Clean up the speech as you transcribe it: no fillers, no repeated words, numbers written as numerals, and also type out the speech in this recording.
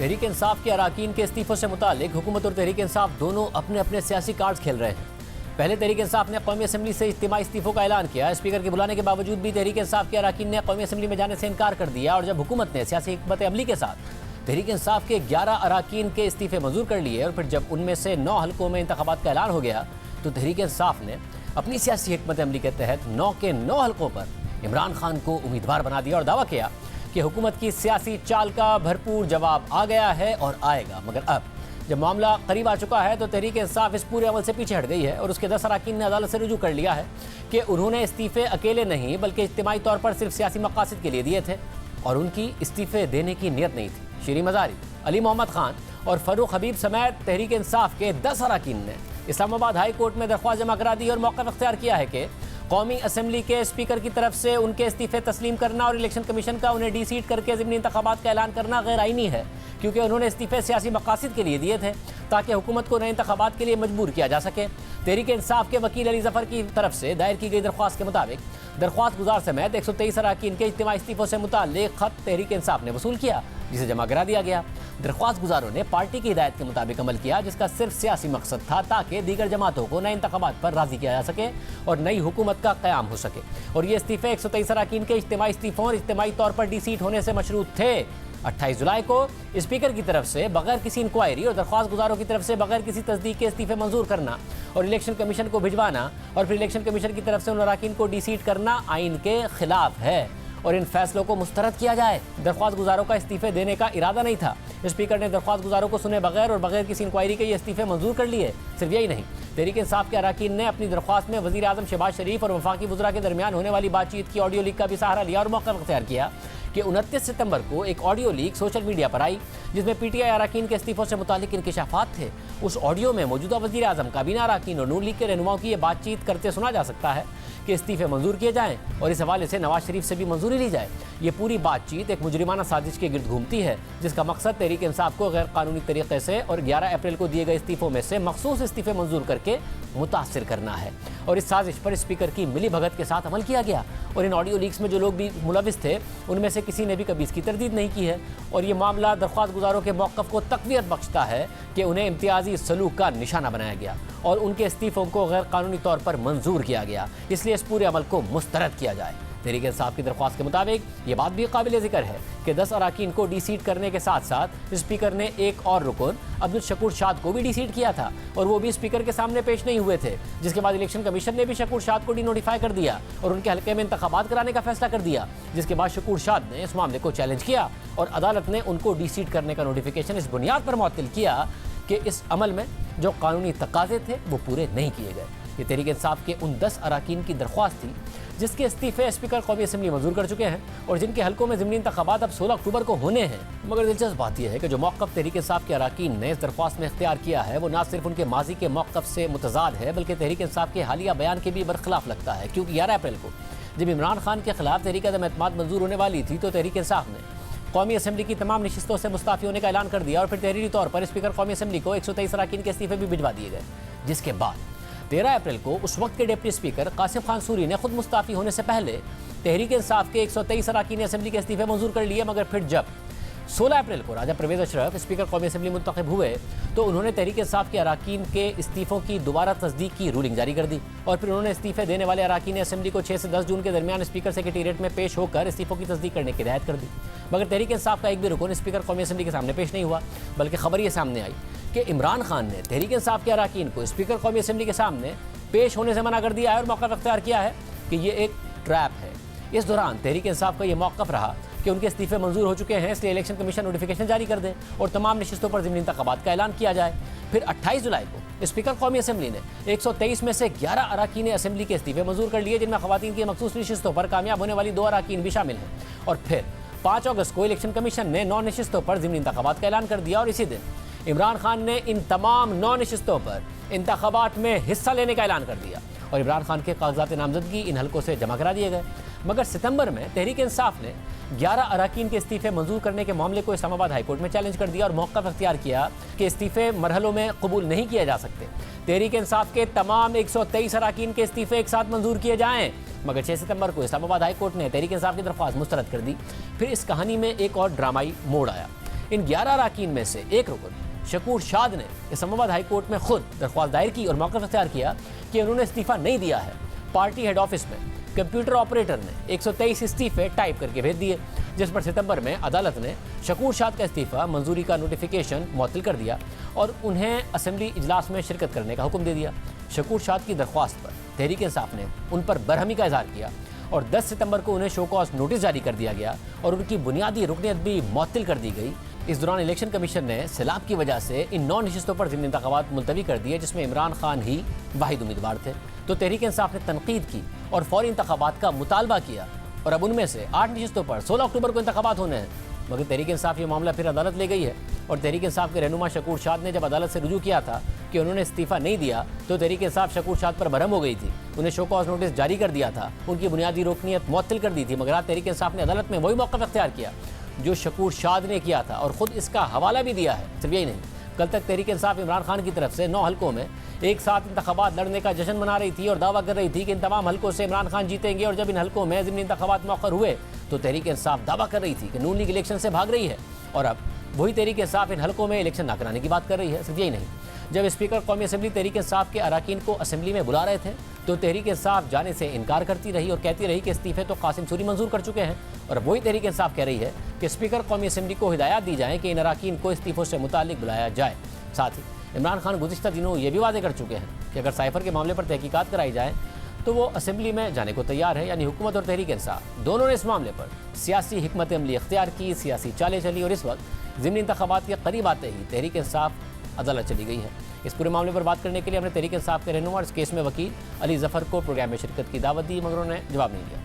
तहरीक इंसाफ के अराकीन के इस्तीफों से मुतालिक हुकूमत और तहरीक इंसाफ दोनों अपने अपने सियासी कार्ड्स खेल रहे हैं। पहले तहरीक इंसाफ ने कौमी असम्बली से इज्तिमाई इस्तीफों का ऐलान किया। स्पीकर के बुलाने के बावजूद भी तहरीक इंसाफ के अराकीन ने कौमी असम्बली में जाने से इनकार कर दिया और जब हुकूमत ने सियासी हिकमत अमली के साथ तहरीक इंसाफ के 11 अराकीन के इस्तीफे मंजूर कर लिए और फिर जब उनमें से 9 हल्कों में इंतखाबात का ऐलान हो गया तो तहरीक इंसाफ ने अपनी सियासी हिकमत अमली के तहत 9 के 9 हल्कों पर इमरान खान को उम्मीदवार बना दिया और दावा किया कि हुकूमत की सियासी चाल का भरपूर जवाब आ गया है और आएगा। मगर अब जब मामला करीब आ चुका है तो तहरीक इंसाफ इस पूरे अमल से पीछे हट गई है और उसके 10 अराकीन ने अदालत से रुजू कर लिया है कि उन्होंने इस्तीफे अकेले नहीं बल्कि इज्तिमाई तौर पर सिर्फ सियासी मकासद के लिए दिए थे और उनकी इस्तीफे देने की नीयत नहीं थी। शीरी मजारी, अली मोहम्मद खान और फरूख हबीब समेत तहरीक इंसाफ के 10 अराकीन ने इस्लामाबाद हाई कोर्ट में दरख्वास्त जमा करा दी और मौक़िफ़ इख्तियार किया है कि कौमी असम्बली के स्पीकर की तरफ से उनके इस्तीफे तस्लीम करना और इलेक्शन कमीशन का उन्हें डी सीट करके ज़िमनी इंतखाबात का ऐलान करना गैर आईनी है, क्योंकि उन्होंने इस्तीफे सियासी मकासद के लिए दिए थे ताकि हुकूमत को नए इंतखाबात के लिए मजबूर किया जा सके। तहरीक इंसाफ के वकील अली जफर की तरफ से दायर की गई दरख्वास्त के मुताबिक दरख्वास्त गुजार समेत 123 अराकीन के इज्तिमाई इस्तीफों से मुताल्लिक़ खत तहरीक इंसाफ ने वसूल किया, जिसे जमा करा दिया गया। दरख्वास्त गुजारों ने पार्टी की हिदायत के मुताबिक अमल किया, जिसका सिर्फ सियासी मकसद था ताकि दीगर जमातों को नए इंतखाबात पर राजी किया जा सके और नई हुकूमत का क़याम हो सके। और ये इस्तीफे 123 अराकीन के इज्तिमाई इस्तीफों और इज्तिमाई तौर पर डी सीट होने से मशरूत थे। 28 जुलाई को स्पीकर की तरफ से बगैर किसी इंक्वायरी और दरख्वास्त गुजारों की तरफ से बगैर किसी तस्दीक के इस्तीफे मंजूर करना और इलेक्शन कमीशन को भिजवाना और फिर इलेक्शन कमीशन की तरफ से उन अराकीन को डी सीट करना आइन के खिलाफ है और इन फैसलों को मुस्तरद किया जाए। दरख्वास्त गुजारों का इस्तीफे देने का इरादा नहीं था। स्पीकर ने दरख्वास्त गुजारों को सुने बगैर और बगैर किसी इंक्वायरी के ये इस्तीफे मंजूर कर लिए। सिर्फ यही नहीं, तहरीक इंसाफ के अराकीन ने अपनी दरख्वास्त में वज़ीर आज़म शहबाज शरीफ और वफाकी वज़रा के दरमियान होने वाली बातचीत की ऑडियो लीक का भी सहारा लिया और मौक़िफ़ इख्तियार किया कि 29 सितंबर को एक ऑडियो लीक सोशल मीडिया पर आई जिसमें पीटीआई अराकीन के इस्तीफों से मुतालिक इंकिशाफात थे। उस ऑडियो में मौजूदा वज़ीर आज़म, काबीना अराकीन और नून लीग के रहनुमाओं की ये बातचीत करते सुना जा सकता है कि इस्तीफे मंजूर किए जाएं और इस हवाले से नवाज शरीफ से भी मंजूरी ली जाए। ये पूरी बातचीत एक मुजरिमाना साजिश के गिर्द घूमती है जिसका मकसद तहरीक इंसाफ को गैर कानूनी तरीके से और 11 अप्रैल को दिए गए इस्तीफों में से मखसूस इस्तीफे मंजूर करके मुतासिर करना है। और इस साजिश पर स्पीकर की मिली भगत के साथ अमल किया गया और इन ऑडियो लीक्स में जो लोग भी मुलविस थे उनमें से किसी ने भी कभी इसकी तरदीद नहीं की है। और ये मामला दरख्वास्त गुजारों के मौक़िफ़ को तक़वियत बख्शता है कि उन्हें इम्तियाजी सलूक का निशाना बनाया गया और उनके इस्तीफ़ों को गैर कानूनी तौर पर मंजूर किया गया, इसलिए इस पूरे अमल को मुस्तरद किया जाए। तहरीक इंसाफ की दरख्वास्त के मुताबिक ये बात भी काबिल ज़िक्र है कि 10 अराकीन को डी सीट करने के साथ साथ स्पीकर ने एक और रुकन अब्दुल शकूर शाद को भी डी सीट किया था और वो भी स्पीकर के सामने पेश नहीं हुए थे, जिसके बाद इलेक्शन कमीशन ने भी शकूर शाद को डी नोटिफाई कर दिया और उनके हल्के में इंतखाबात कराने का फैसला कर दिया, जिसके बाद शकूर शाद ने इस मामले को चैलेंज किया और अदालत ने उनको डी सीट करने का नोटिफिकेशन इस बुनियाद पर मुअत्तल किया कि इस अमल में जो कानूनी तकाजे थे वो पूरे नहीं किए गए। ये तहरीक इंसाफ के उन 10 अराकीन की दरख्वास्त थी जिसके इस्तीफे स्पीकर कौमी असम्बली मंजूर कर चुके हैं और जिनके हल्कों में ज़िमनी इंतखाबात अब 16 अक्टूबर को होने हैं। मगर दिलचस्प बात यह है कि जो मौक़िफ़ तहरीक इंसाफ के अराकीन ने इस दरख्वास्त में इख्तियार किया है वो ना सिर्फ उनके माजी के मौक़िफ़ से मुतज़ाद है बल्कि तहरीक इंसाफ के हालिया बयान के भी बरखिलाफ़ लगता है, क्योंकि 11 अप्रैल को जब इमरान खान के खिलाफ तहरीक अदम एतमाद मंजूर होने वाली थी तो तहरीक इंसाफ ने कौमी असम्बली की तमाम नशिस्तों से मुस्ताफ़ी होने का ऐलान कर दिया और फिर तहरीरी तौर पर स्पीकर कौमी असम्बली को 123 अराकीन के इस्तीफे भी भिजवा दिए गए, जिसके बाद 13 अप्रैल को उस वक्त के डिप्टी स्पीकर कासिम खान सूरी ने खुद मुस्ताफ़ी होने से पहले तहरीक इंसाफ के 123 अराकीन असम्बली के इस्तीफे मंजूर कर लिए। मगर फिर जब 16 अप्रैल को राजा परवेज़ अशरफ स्पीकर कौमी असम्बली मुंतखब हुए तो उन्होंने तहरीक इंसाफ के अराकीन के इस्तीफ़ों की दोबारा तस्दीक की रूलिंग जारी कर दी और फिर उन्होंने इस्तीफे देने वाले अराकीन असम्बली को 6 से 10 जून के दरमियान स्पीकर सेक्रेटेरिएट में पेश होकर इस्तीफ़ों की तस्दीक करने की हिदायत कर दी। मगर तहरीक इंसाफ का एक भी रुकन स्पीकर कौमी असम्बली के सामने पेश नहीं हुआ, बल्कि खबर ये सामने आई कि इमरान खान ने तहरीक इंसाफ के अराकीन को स्पीकर कौमी असम्बली के सामने पेश होने से मना कर दिया है और मौक़िफ़ इख्तियार किया है कि ये एक ट्रैप है। इस दौरान तहरीक इंसाफ का ये मौक़िफ़ रहा कि उनके इस्तीफे मंजूर हो चुके हैं, इसलिए इलेक्शन कमीशन नोटिफिकेशन जारी कर दे और तमाम नशिस्तों पर ज़िमनी इंतखाबात का ऐलान किया जाए। फिर 28 जुलाई को स्पीकर कौमी असम्बली ने 123 में से 11 अराकीन असम्बली के इस्तीफे मंजूर कर लिए, जिनमें ख़वातीन की मखसूस नशिस्तों पर कामयाब होने वाली 2 अराकीन भी शामिल हैं। और फिर 5 अगस्त को इलेक्शन कमीशन ने 9 नशिस्तों पर ज़िमनी इंतखाबात का ऐलान कर दिया और इसी दिन इमरान खान ने इन तमाम 9 नशिस्तों पर इंतखाबात में हिस्सा लेने का ऐलान कर दिया और इमरान खान के कागजात नामजदगी इन हल्कों से जमा करा दिए गए। मगर सितंबर में तहरीक इंसाफ ने 11 अराकीन के इस्तीफे मंजूर करने के मामले को इस्लामाबाद हाई कोर्ट में चैलेंज कर दिया और मौक़िफ़ इख्तियार किया कि इस्तीफे मरहलों में कबूल नहीं किए जा सकते। तहरीक इंसाफ के तमाम 123 अराकीन के इस्तीफे एक साथ मंजूर किए जाएँ। मगर 6 सितंबर को इस्लामाबाद हाई कोर्ट ने तहरीक इंसाफ की दरख्वास्त मुस्तरद कर दी। फिर इस कहानी में एक और ड्रामाई मोड़ आया। इन 11 अरकान में से एक रुकन शकूर शाद ने इस्लामाबाद हाई कोर्ट में खुद दरख्वास्त दायर की और मौक़िफ़ इख्तियार किया कि उन्होंने इस्तीफ़ा नहीं दिया है। पार्टी हेड ऑफिस में कंप्यूटर ऑपरेटर ने 123 इस्तीफ़े टाइप करके भेज दिए, जिस पर सितंबर में अदालत ने शकूर शाद का इस्तीफ़ा मंजूरी का नोटिफिकेशन मुअत्तल कर दिया और उन्हें असेंबली इजलास में शिरकत करने का हुक्म दे दिया। शकूर शाद की दरख्वास्त पर तहरीक इंसाफ ने उन पर बरहमी का इजहार किया और 10 सितंबर को उन्हें शो कॉज नोटिस जारी कर दिया गया और उनकी बुनियादी रुकनियत भी मुअत्तल कर दी गई। इस दौरान इलेक्शन कमीशन ने सैलाब की वजह से इन 9 नशिस्तों पर ज़िमनी इंतखाबात मुलतवी कर दिए, जिसमें इमरान खान ही वाहिद उम्मीदवार थे। तो तहरीक इंसाफ ने तनकीद की और फौरी इंतखाबात का मुतालबा किया और अब उनमें से 8 नशिस्तों पर 16 अक्टूबर को इंतखाबात होने हैं। मगर तहरीक इंसाफ ये मामला फिर अदालत ले गई है और तहरीक इंसाफ के रहनुमा शकूर शाद ने जब अदालत से रुजू किया था कि उन्होंने इस्तीफ़ा नहीं दिया तो तहरीक इंसाफ शकूर शाद पर बरहम हो गई थी, उन्हें शो कॉज नोटिस जारी कर दिया था, उनकी बुनियादी रुकनियत मुअत्तल कर दी थी। मगर आज तहरीक इंसाफ ने अदालत में वही मौक़िफ़ इख्तियार किया जो शकूर शाद ने किया था और ख़ुद इसका हवाला भी दिया है। सिर्फ यही नहीं, कल तक तहरीक इंसाफ इमरान खान की तरफ से 9 हलकों में एक साथ इंतखाबात लड़ने का जश्न मना रही थी और दावा कर रही थी कि इन तमाम हलकों से इमरान खान जीतेंगे। और जब इन हलकों में ज़िमनी इंतखाबात मौखर हुए तो तहरीक इंसाफ दावा कर रही थी कि नून लीग इलेक्शन से भाग रही है और अब वही तहरीक इंसाफ इन हलकों में इलेक्शन ना कराने की बात कर रही है। सिर्फ यही नहीं, जब स्पीकर कौमी असम्बली तहरीक इंसाफ के अरकान को असम्बली में बुला रहे थे तो तहरीक इंसाफ जाने से इनकार करती रही और कहती रही कि इस्तीफ़े तो कासिम सूरी मंजूर कर चुके हैं। और वही तहरीक इंसाफ कह रही है कि स्पीकर कौमी असम्बली को हिदायत दी जाए कि इन अरकान को इस्तीफ़ों से मुताल्लिक बुलाया जाए। साथ ही इमरान खान गुज़िश्ता दिनों ये भी वादे कर चुके हैं कि अगर साइफर के मामले पर तहकीकात कराई जाए तो वो असम्बली में जाने को तैयार है। यानी हुकूमत और तहरीक इंसाफ दोनों ने इस मामले पर सियासी हिकमत अमली इख्तियार की, सियासी चालें चली और इस वक्त ज़िमनी इंतखाबात के करीब आते ही तहरीक इंसाफ अदालत चली गई है। इस पूरे मामले पर बात करने के लिए हमने तहरीक इंसाफ के रहनुमा इस केस में वकील अली जफ़र को प्रोग्राम में शिरकत की दावत दी, मगर उन्होंने जवाब नहीं दिया।